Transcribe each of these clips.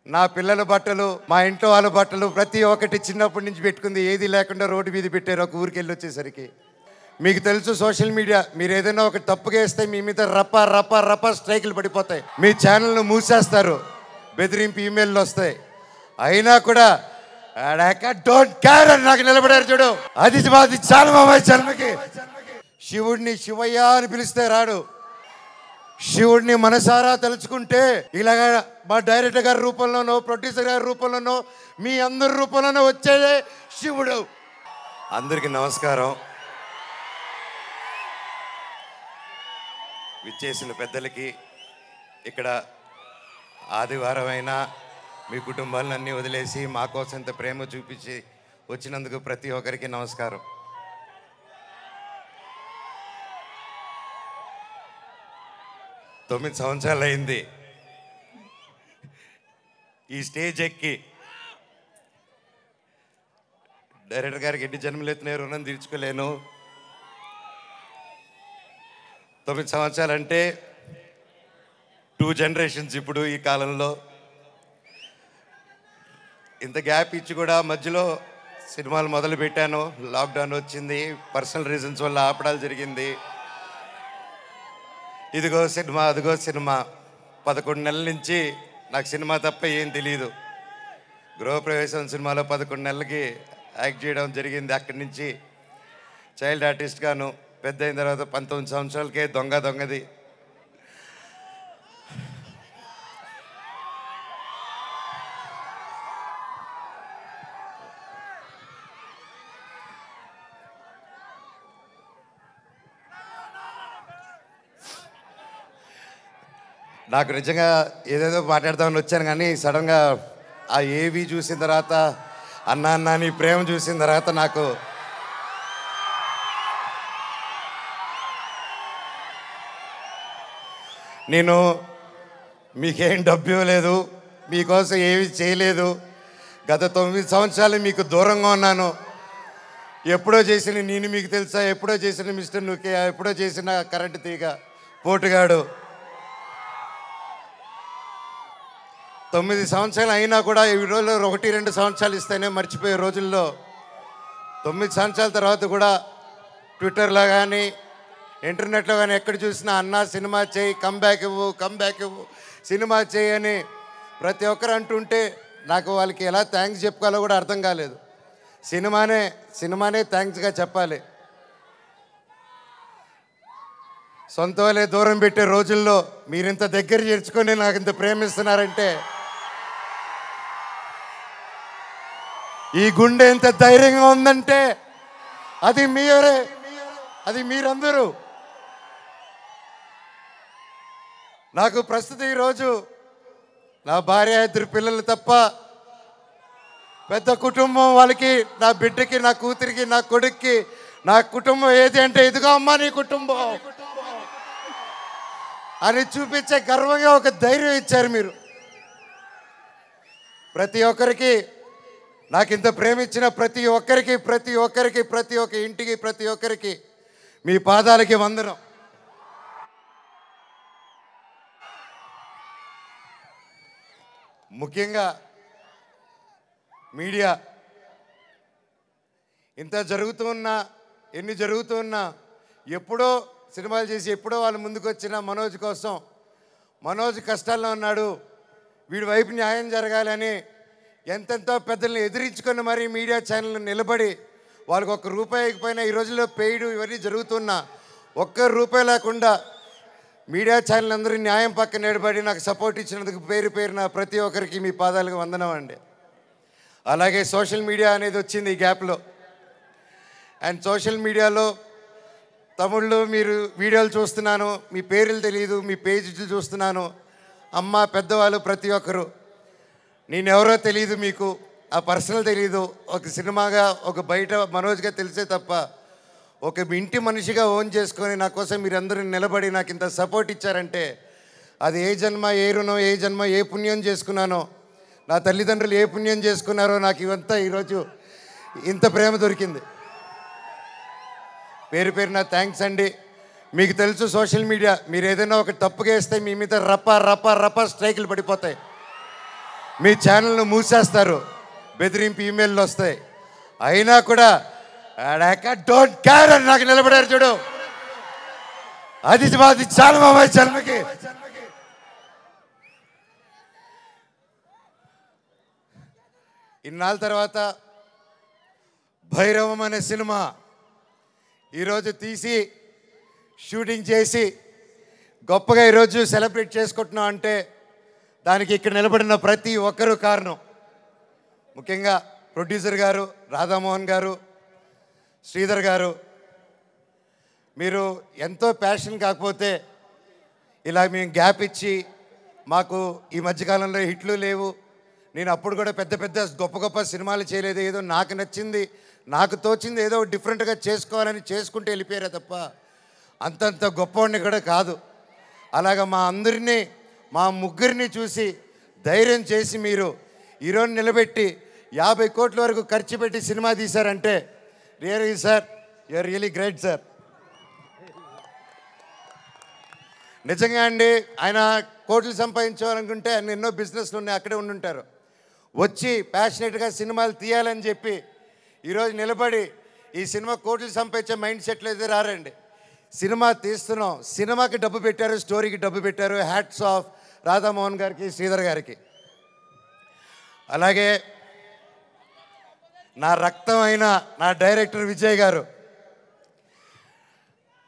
నా పిల్లల బట్టలు, మా ఇంట్లో వాళ్ళ బట్టలు ప్రతి ఒక్కటి చిన్నప్పటి నుంచి పెట్టుకుంది. ఏది లేకుండా రోడ్డు మీద పెట్టారు ఒక ఊరికి వెళ్ళి వచ్చేసరికి. మీకు తెలుసు సోషల్ మీడియా, మీరు ఏదైనా ఒక తప్పుగా వేస్తే మీ మీద రప రప రప స్ట్రైకులు పడిపోతాయి. మీ ఛానల్ను మూసేస్తారు, బెదిరింపు ఈమెయిల్లు వస్తాయి. అయినా కూడా డోంట్ కేర్ అని నాకు నిలబడారు చూడు. అది మాది చాలా మా జన్మకి. శివుడిని శివయ్య అని పిలిస్తే రాడు. శివుడిని మనసారా తలుచుకుంటే ఇలాగా మా డైరెక్టర్ గారి రూపంలోనో, ప్రొడ్యూసర్ గారి రూపంలోనో, మీ అందరి రూపంలోనో వచ్చేదే శివుడు. అందరికీ నమస్కారం. విచ్చేసిన పెద్దలకి, ఇక్కడ ఆదివారం అయినా మీ కుటుంబాలను అన్నీ వదిలేసి మా కోసం ఇంత ప్రేమ చూపించి వచ్చినందుకు ప్రతి ఒక్కరికి నమస్కారం. తొమ్మిది సంవత్సరాలు అయింది ఈ స్టేజ్ ఎక్కి. డైరెక్టర్ గారికి ఎన్ని జన్మలెత్తిన రుణం తీర్చుకోలేను. 9 సంవత్సరాలు అంటే 2 జనరేషన్స్. ఇప్పుడు ఈ కాలంలో ఇంత గ్యాప్ ఇచ్చి కూడా మధ్యలో సినిమాలు మొదలు పెట్టాను. లాక్డౌన్ వచ్చింది, పర్సనల్ రీజన్స్ వల్ల ఆపడాలు జరిగింది. ఇదిగో సినిమా, అదిగో సినిమా. 11 నెలల నుంచి నాకు సినిమా తప్ప ఏం తెలియదు. గృహప్రవేశం సినిమాలో 11 నెలలకి యాక్ట్ చేయడం జరిగింది. అక్కడి నుంచి చైల్డ్ ఆర్టిస్ట్గాను, పెద్ద అయిన తర్వాత 19 సంవత్సరాలకే దొంగది. నాకు నిజంగా ఏదేదో మాట్లాడదామని వచ్చాను, కానీ సడన్గా ఆ ఏవి చూసిన తర్వాత, అన్నా నీ ప్రేమ చూసిన తర్వాత నాకు నేను మీకేం డబ్బు ఇవ్వలేదు, మీకోసం ఏమి చేయలేదు. గత 9 సంవత్సరాలు మీకు దూరంగా ఉన్నాను. ఎప్పుడో చేసిన నేను మీకు తెలుసా, ఎప్పుడో చేసిన మిస్టర్ నుకే, ఎప్పుడో చేసిన కరెంటు తీగ పోటుగాడు. 9 సంవత్సరాలు అయినా కూడా ఈ రోజుల్లో 1-2 సంవత్సరాలు ఇస్తేనే మర్చిపోయే రోజుల్లో 9 సంవత్సరాల తర్వాత కూడా ట్విట్టర్లో కానీ ఇంటర్నెట్లో కానీ ఎక్కడ చూసినా అన్నా సినిమా చేయి, కమ్బ్యాక్ ఇవ్వు, సినిమా చేయి అని ప్రతి ఒక్కరు అంటుంటే నాకు వాళ్ళకి ఎలా థ్యాంక్స్ చెప్పుకోవాలో కూడా అర్థం కాలేదు. సినిమానే థ్యాంక్స్గా చెప్పాలి. సొంత వాళ్ళే దూరం పెట్టే రోజుల్లో మీరింత దగ్గర చేర్చుకొని నాకు ఇంత ప్రేమిస్తున్నారంటే, ఈ గుండె ఎంత ధైర్యంగా ఉందంటే అది మీరే, అది మీరందరూ. నాకు ప్రస్తుతం ఈరోజు నా భార్య, 2 పిల్లలు తప్ప పెద్ద కుటుంబం. వాళ్ళకి, నా బిడ్డకి, నా కూతురికి, నా కొడుక్కి నా కుటుంబం ఏది అంటే ఇదిగో అమ్మా నీ కుటుంబం అని చూపించే గర్వంగా ఒక ధైర్యం ఇచ్చారు మీరు. ప్రతి ఒక్కరికి, నాకు ఇంత ప్రేమించిన ప్రతి ఒక్క ఇంటికి, ప్రతి ఒక్కరికి మీ పాదాలకి వందనం. ముఖ్యంగా మీడియా, ఇంత జరుగుతున్నా, ఎన్ని జరుగుతున్నా, ఎప్పుడో సినిమాలు చేసి ఎప్పుడో వాళ్ళు ముందుకు వచ్చిన మనోజ్ కోసం, మనోజ్ కష్టాల్లో ఉన్నాడు, వీడి వైపు న్యాయం జరగాలని ఎంతెంతో పెద్దల్ని ఎదిరించుకొని మరీ మీడియా ఛానల్ నిలబడి వాళ్ళకి ₹1 ఇకపోయినా ఈ రోజుల్లో పెయిడ్ ఇవన్నీ జరుగుతున్నా ₹1 లేకుండా మీడియా ఛానల్ అందరూ న్యాయం పక్కన నిలబడి నాకు సపోర్ట్ ఇచ్చినందుకు పేరున ప్రతి ఒక్కరికి మీ పాదాలకు వందనం అండి. అలాగే సోషల్ మీడియా అనేది వచ్చింది ఈ గ్యాప్లో. అండ్ సోషల్ మీడియాలో తమిళ్లో మీరు వీడియోలు చూస్తున్నాను, మీ పేర్లు తెలియదు, మీ పేజీలు చూస్తున్నాను. అమ్మ, పెద్దవాళ్ళు ప్రతి ఒక్కరు, నేనెవరో తెలియదు, మీకు ఆ పర్సనల్ తెలియదు. ఒక సినిమాగా, ఒక బయట మనోజ్గా తెలిసే తప్ప ఒక ఇంటి మనిషిగా ఓన్ చేసుకొని నా కోసం మీరందరూ నిలబడి నాకు ఇంత సపోర్ట్ ఇచ్చారంటే అది ఏ జన్మ, ఏ రుణం, ఏ జన్మ, ఏ పుణ్యం చేసుకున్నానో, నా తల్లిదండ్రులు ఏ పుణ్యం చేసుకున్నారో నాకు ఇవంతా ఈరోజు ఇంత ప్రేమ దొరికింది. పేరున థ్యాంక్స్ అండి. మీకు తెలుసు సోషల్ మీడియా, మీరు ఏదైనా ఒక తప్పుగా వేస్తే మీ మీద రప రప రప స్ట్రైకులు పడిపోతాయి. మీ ఛానల్ను మూసేస్తారు, బెదిరింపు ఈమెయిల్లు వస్తాయి. అయినా కూడా డోంట్ కేర్ అని నాకు నిలబడారు చూడు. అది మాది చాలా బాబాయ్ జన్మకి. ఇన్నాళ్ళ తర్వాత భైరవం అనే సినిమా ఈరోజు తీసి షూటింగ్ చేసి గొప్పగా ఈరోజు సెలబ్రేట్ చేసుకుంటున్నాం అంటే దానికి ఇక్కడ నిలబడిన ప్రతి ఒక్కరూ కారణం. ముఖ్యంగా ప్రొడ్యూసర్ గారు, రాధామోహన్ గారు, శ్రీధర్ గారు. మీరు ఎంతో ప్యాషన్ కాకపోతే ఇలా మేము గ్యాప్ ఇచ్చి మాకు ఈ మధ్యకాలంలో హిట్లు లేవు, నేను అప్పుడు కూడా పెద్ద పెద్ద గొప్ప గొప్ప సినిమాలు చేయలేదు, ఏదో నాకు నచ్చింది నాకు తోచింది ఏదో డిఫరెంట్గా చేసుకోవాలని చేసుకుంటూ వెళ్ళిపోయారే తప్ప అంతంత గొప్పవాడిని కూడా కాదు. అలాగా మా అందరినీ మా ముగ్గురిని చూసి ధైర్యం చేసి మీరు ఈరోజు నిలబెట్టి 50 కోట్ల వరకు ఖర్చు పెట్టి సినిమా తీశారంటే really sir you are really great sir. నిజంగా అండి, ఆయన కోట్లు సంపాదించాలనుకుంటే ఆయన ఎన్నో బిజినెస్లు ఉన్నాయి, అక్కడే ఉండుంటారు. వచ్చి ప్యాషనెట్గా సినిమాలు తీయాలని చెప్పి ఈరోజు నిలబడి ఈ సినిమా కోట్లు సంపాదించే మైండ్ సెట్లు అయితే రారండి. సినిమా తీస్తున్నాం, సినిమాకి డబ్బు పెట్టారు, స్టోరీకి డబ్బు పెట్టారు. హ్యాట్స్ ఆఫ్ రాధామోహన్ గారికి, శ్రీధర్ గారికి. అలాగే నా రక్తం అయిన నా డైరెక్టర్ విజయ్ గారు.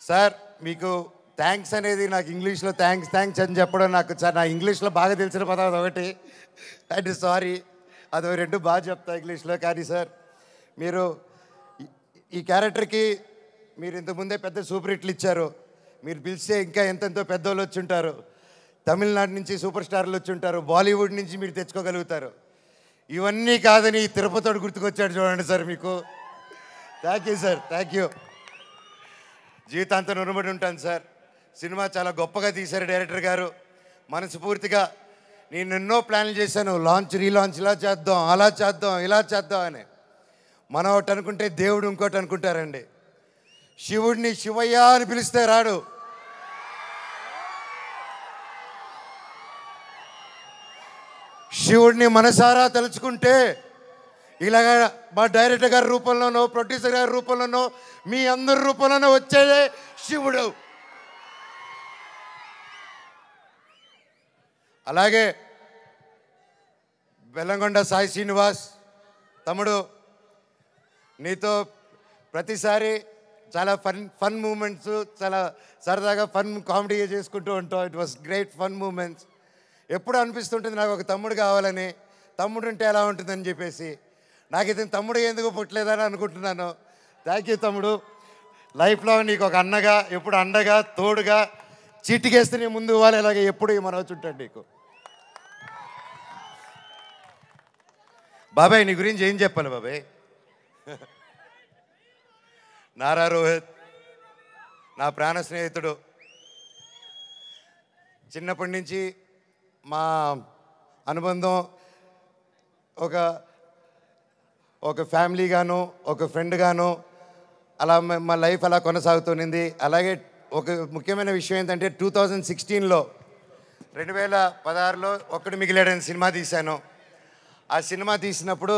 సార్ మీకు థ్యాంక్స్ అనేది నాకు ఇంగ్లీష్లో థ్యాంక్స్ అని చెప్పడం నాకు నా ఇంగ్లీష్లో బాగా తెలిసిన పదం అదొకటి. అంటే సారీ, అదో 2 బాగా చెప్తా ఇంగ్లీష్లో. కానీ సార్ మీరు ఈ క్యారెక్టర్కి మీరు ఇంతకుముందే పెద్ద సూపర్ హిట్లు ఇచ్చారు. మీరు పిలిస్తే ఇంకా ఎంతెంతో పెద్దోళ్ళు వచ్చి ఉంటారు. తమిళనాడు నుంచి సూపర్ స్టార్లు వచ్చి ఉంటారు, బాలీవుడ్ నుంచి మీరు తెచ్చుకోగలుగుతారు. ఇవన్నీ కాదని తిరుపతోడు గుర్తుకొచ్చాడు చూడండి సార్. మీకు thank you sir, thank you. జీవితాంతం రుణపడి ఉంటాను సార్. సినిమా చాలా గొప్పగా తీశారు డైరెక్టర్ గారు. మనస్ఫూర్తిగా నేను ఎన్నో ప్లాన్లు చేశాను, లాంచ్ రీలాంచ్ ఇలా చేద్దాం, అలా చేద్దాం, ఇలా చేద్దాం అని. మనం ఒకటి అనుకుంటే దేవుడు ఇంకోటి అనుకుంటారండి. శివుడిని శివయ్య అని పిలిస్తే రాడు. శివుడిని మనసారా తలుచుకుంటే ఇలాగ మా డైరెక్టర్ గారి రూపంలోనో, ప్రొడ్యూసర్ గారి రూపంలోనో, మీ అందరి రూపంలోనో వచ్చేదే శివుడు. అలాగే బెల్లంకొండ సాయి శ్రీనివాస్ తమ్ముడు, నీతో ప్రతిసారి చాలా ఫన్ మూమెంట్స్, చాలా సరదాగా ఫన్ కామెడీగా చేసుకుంటూ ఉంటాం. It was great fun moments. ఎప్పుడు అనిపిస్తుంటుంది నాకు ఒక తమ్ముడు కావాలని, తమ్ముడు ఉంటే ఎలా ఉంటుందని చెప్పేసి. నాకు ఇతను తమ్ముడు ఎందుకు పుట్టలేదని అనుకుంటున్నాను. థ్యాంక్ యూ తమ్ముడు. లైఫ్లో నీకు ఒక అన్నగా, ఎప్పుడు అండగా, తోడుగా, చీటికేస్తే నీ ముందు ఇవ్వాలి, ఇలాగే ఎప్పుడు ఈ మనవచ్చు ఉంటాడు నీకు. బాబాయ్ నీ గురించి ఏం చెప్పాలి బాబాయ్? నారా రోహిత్ నా ప్రాణ స్నేహితుడు. చిన్నప్పటి నుంచి మా అనుబంధం ఒక ఫ్యామిలీగాను, ఒక ఫ్రెండ్గాను అలా మా లైఫ్ అలా కొనసాగుతుంది. అలాగే ఒక ముఖ్యమైన విషయం ఏంటంటే 2016లో 2016లో ఒక్కడు మిగిలాడని సినిమా తీశాను. ఆ సినిమా తీసినప్పుడు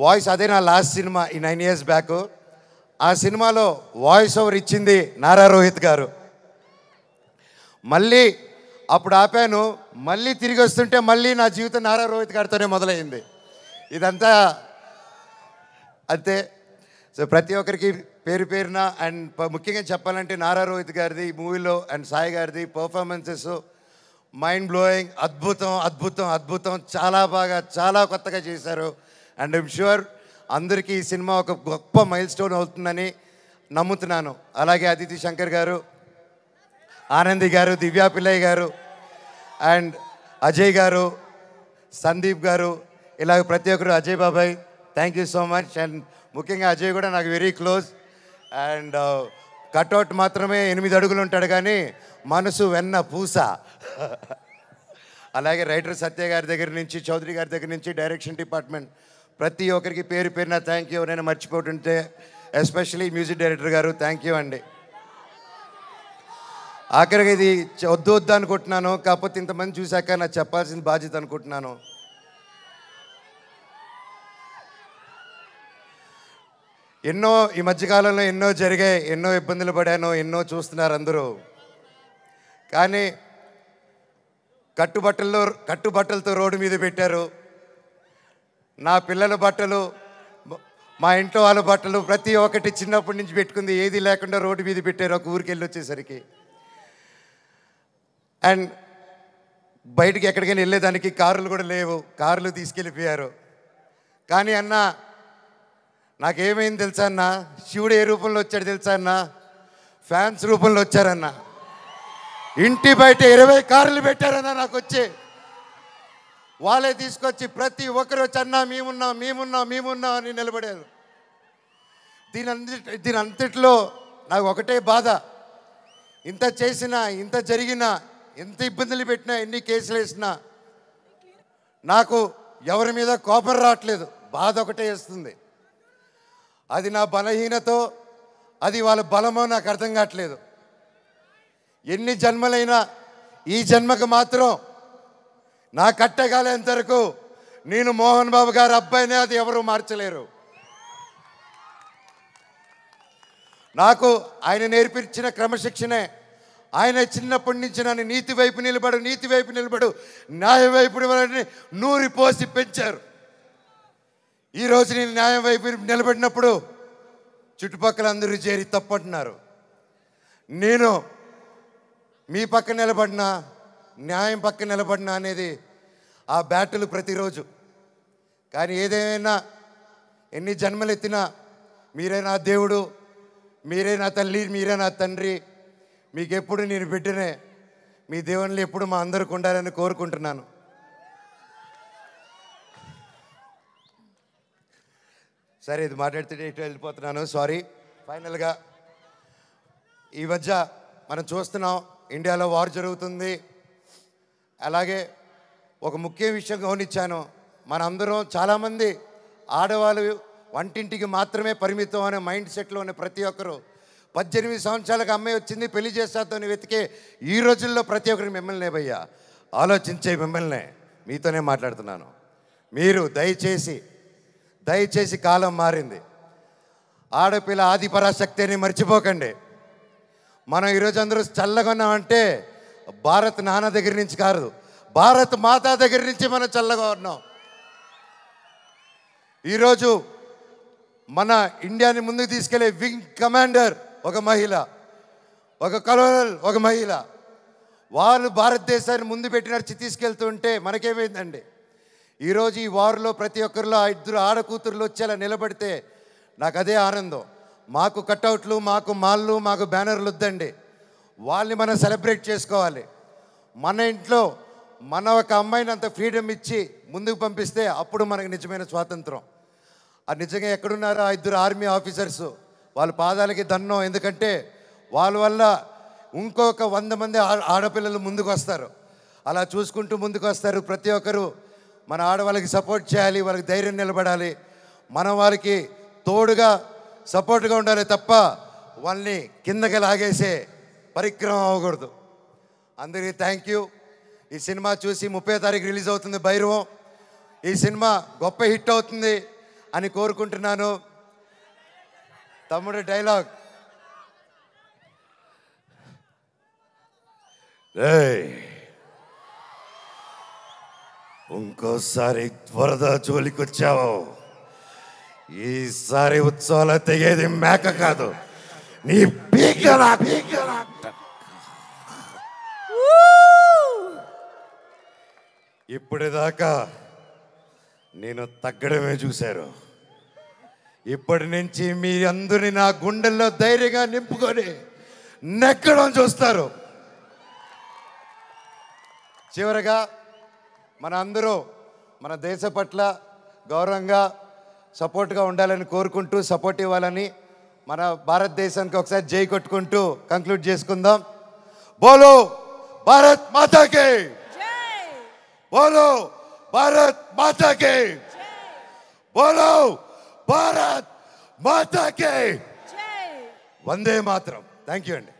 వాయిస్, అదే నా లాస్ట్ సినిమా ఈ 9 years బ్యాక్. ఆ సినిమాలో వాయిస్ ఓవర్ ఇచ్చింది నారా రోహిత్ గారు. మళ్ళీ అప్పుడు ఆపాను, మళ్ళీ తిరిగి వస్తుంటే మళ్ళీ నా జీవితం నారా రోహిత్ గారితోనే మొదలైంది. ఇదంతా అంతే. సో ప్రతి ఒక్కరికి పేరు పేరున అండ్ ముఖ్యంగా చెప్పాలంటే నారా రోహిత్ గారిది మూవీలో అండ్ సాయి గారిది పర్ఫార్మెన్సెస్ మైండ్ బ్లోయింగ్, అద్భుతం అద్భుతం అద్భుతం. చాలా బాగా, చాలా కొత్తగా చేశారు. అండ్ ఐమ్ ష్యూర్ అందరికీ ఈ సినిమా ఒక గొప్ప మైల్ స్టోన్ అవుతుందని నమ్ముతున్నాను. అలాగే అదితి శంకర్ గారు, ఆనంది గారు, దివ్యా పిల్లయ్య గారు అండ్ అజయ్ గారు, సందీప్ గారు, ఇలాగ ప్రతి ఒక్కరు, అజయ్ బాబాయ్ thank you so much. And ముఖ్యంగా అజయ్ కూడా నాకు వెరీ క్లోజ్. అండ్ కట్అవుట్ మాత్రమే 8 అడుగులు ఉంటాడు కానీ మనసు వెన్న పూస. అలాగే రైటర్ సత్య గారి దగ్గర నుంచి, చౌదరి గారి దగ్గర నుంచి, డైరెక్షన్ డిపార్ట్మెంట్ ప్రతి ఒక్కరికి పేరు పేరున థ్యాంక్ యూ. ఎవరైనా మర్చిపోతుంటే ఎస్పెషలీ మ్యూజిక్ డైరెక్టర్ గారు థ్యాంక్ యూ అండి. ఆఖరికి ఇది వద్దు అనుకుంటున్నాను, కాకపోతే ఇంతమంది చూశాక నాకు చెప్పాల్సిన బాధ్యత అనుకుంటున్నాను. ఎన్నో ఈ మధ్యకాలంలో ఎన్నో జరిగాయి, ఎన్నో ఇబ్బందులు పడాను, ఎన్నో చూస్తున్నారు అందరూ. కానీ కట్టుబట్టలతో రోడ్డు మీద పెట్టారు. నా పిల్లల బట్టలు, మా ఇంట్లో వాళ్ళ బట్టలు ప్రతి ఒక్కటి చిన్నప్పటి నుంచి పెట్టుకుంది ఏది లేకుండా రోడ్డు మీద పెట్టారు ఒక ఊరికి వెళ్ళి వచ్చేసరికి. అండ్ బయటికి ఎక్కడికైనా వెళ్ళేదానికి కార్లు కూడా లేవు, కార్లు తీసుకెళ్ళిపోయారు. కానీ అన్న నాకేమైంది తెలుసా అన్న, శివుడు ఏ రూపంలో వచ్చాడు తెలుసా అన్న, ఫ్యాన్స్ రూపంలో వచ్చారన్న. ఇంటి బయట 20 కార్లు పెట్టారన్న నాకు వచ్చి. వాళ్ళే తీసుకొచ్చి ప్రతి ఒక్కరు వచ్చి అన్న మేమున్నాం అని నిలబడారు. దీని అంతట్లో నాకు ఒకటే బాధ, ఇంత చేసినా, ఇంత జరిగినా, ఎంత ఇబ్బందులు పెట్టినా, ఎన్ని కేసులు వేసినా నాకు ఎవరి మీద కోపం రావట్లేదు, బాధ ఒకటే వేస్తుంది. అది నా బలహీనతో, అది వాళ్ళ బలమో నాకు అర్థం కావట్లేదు. ఎన్ని జన్మలైనా ఈ జన్మకు మాత్రం నా కట్టగాలేంత వరకు నేను మోహన్ బాబు గారి అబ్బాయినే, అది ఎవరు మార్చలేరు. నాకు ఆయన నేర్పించిన క్రమశిక్షణే, ఆయన చిన్నప్పటి నుంచి నన్ను నీతి వైపు నిలబడు, న్యాయం వైపు నూరి పోసి పెంచారు. ఈరోజు నేను న్యాయం వైపు నిలబడినప్పుడు చుట్టుపక్కల అందరూ చేరి తప్పంటున్నారు. నేను మీ పక్క నిలబడినా, న్యాయం పక్క నిలబడినా అనేది ఆ బ్యాటిల్ ప్రతిరోజు. కానీ ఏదేమైనా, ఎన్ని జన్మలు ఎత్తినా మీరే నా దేవుడు, మీరే నా తల్లి, మీరే నా తండ్రి. మీకు ఎప్పుడు నేను బిడ్డనే. మీ దేవుళ్ళు ఎప్పుడు మా అందరికి ఉండాలని కోరుకుంటున్నాను. సరే, ఇది మాట్లాడితే ఇటు వెళ్ళిపోతున్నాను, సారీ. ఫైనల్గా ఈ మధ్య మనం చూస్తున్నాం, ఇండియాలో వార్ జరుగుతుంది. అలాగే ఒక ముఖ్య విషయం గమనించాను, మనందరం చాలామంది ఆడవాళ్ళు వంటింటికి మాత్రమే పరిమితం అనే మైండ్ సెట్లో ఉన్న ప్రతి ఒక్కరు 18 సంవత్సరాలకు అమ్మాయి వచ్చింది పెళ్లి చేస్తాతోని వెతికే ఈ రోజుల్లో ప్రతి ఒక్కరికి మిమ్మల్ని భయ్యా ఆలోచించే మిమ్మల్ని మీతోనే మాట్లాడుతున్నాను. మీరు దయచేసి కాలం మారింది. ఆడపిల్ల ఆది పరాశక్తి అని మర్చిపోకండి. మనం ఈరోజు అందరూ చల్లగా ఉన్నామంటే భారత్ నాన్న దగ్గర నుంచి కాదు, భారత్ మాతా దగ్గర నుంచి మనం చల్లగా ఉన్నాం. ఈరోజు మన ఇండియాని ముందుకు తీసుకెళ్లే వింగ్ కమాండర్ ఒక మహిళ, ఒక కలోనల్ ఒక మహిళ. వాళ్ళు భారతదేశాన్ని ముందు పెట్టి నడిచి తీసుకెళ్తుంటే మనకేమైందండి? ఈరోజు ఈ వార్లో ప్రతి ఒక్కరిలో 2 ఆడకూతుర్లు వచ్చేలా నిలబడితే నాకు అదే ఆనందం. మాకు కట్అవుట్లు, మాకు మాళ్ళు, మాకు బ్యానర్లు వద్దండి. వాళ్ళని మనం సెలబ్రేట్ చేసుకోవాలి. మన ఇంట్లో మన ఒక అమ్మాయిని అంత ఫ్రీడమ్ ఇచ్చి ముందుకు పంపిస్తే అప్పుడు మనకు నిజమైన స్వాతంత్రం. అది నిజంగా ఎక్కడున్నారో 2 ఆర్మీ ఆఫీసర్స్, వాళ్ళ పాదాలకి దండం. ఎందుకంటే వాళ్ళ వల్ల ఇంకొక 100 మంది ఆడపిల్లలు ముందుకు వస్తారు. అలా చూసుకుంటూ ముందుకు వస్తారు. ప్రతి ఒక్కరు మన ఆడవాళ్ళకి సపోర్ట్ చేయాలి, వాళ్ళకి ధైర్యం నిలబడాలి, మనం వాళ్ళకి తోడుగా సపోర్ట్గా ఉండాలి తప్ప వాళ్ళని కిందకి లాగేసే పరిక్రమం అవ్వకూడదు. అందరికీ థ్యాంక్ యూ. ఈ సినిమా చూసి 30వ తారీఖు రిలీజ్ అవుతుంది భైరవం. ఈ సినిమా గొప్ప హిట్ అవుతుంది అని కోరుకుంటున్నాను. తమ్ముడు డైలాగ్, ఇంకోసారి వరద జోలికొచ్చావు, ఈసారి ఉత్సవాలు తెగేది మేక కాదు, నీ పీక. ఇప్పటిదాకా నేను తగ్గడమే చూశారు. ఇప్పటి నుంచి మీ అందరినీ నా గుండెల్లో ధైర్యంగా నింపుకొని నెక్కడం చూస్తారు. చివరగా మన అందరూ మన దేశ పట్ల గౌరవంగా సపోర్ట్గా ఉండాలని కోరుకుంటూ, సపోర్ట్ ఇవ్వాలని, మన భారతదేశానికి ఒకసారి జై కొట్టుకుంటూ కంక్లూడ్ చేసుకుందాం. బోలో భారత్ మాతాకి, బోలో భారత్ మాతాకి, బోలో భారత్ మాతాకి, వందే మాతరం. థ్యాంక్ యూ అండి.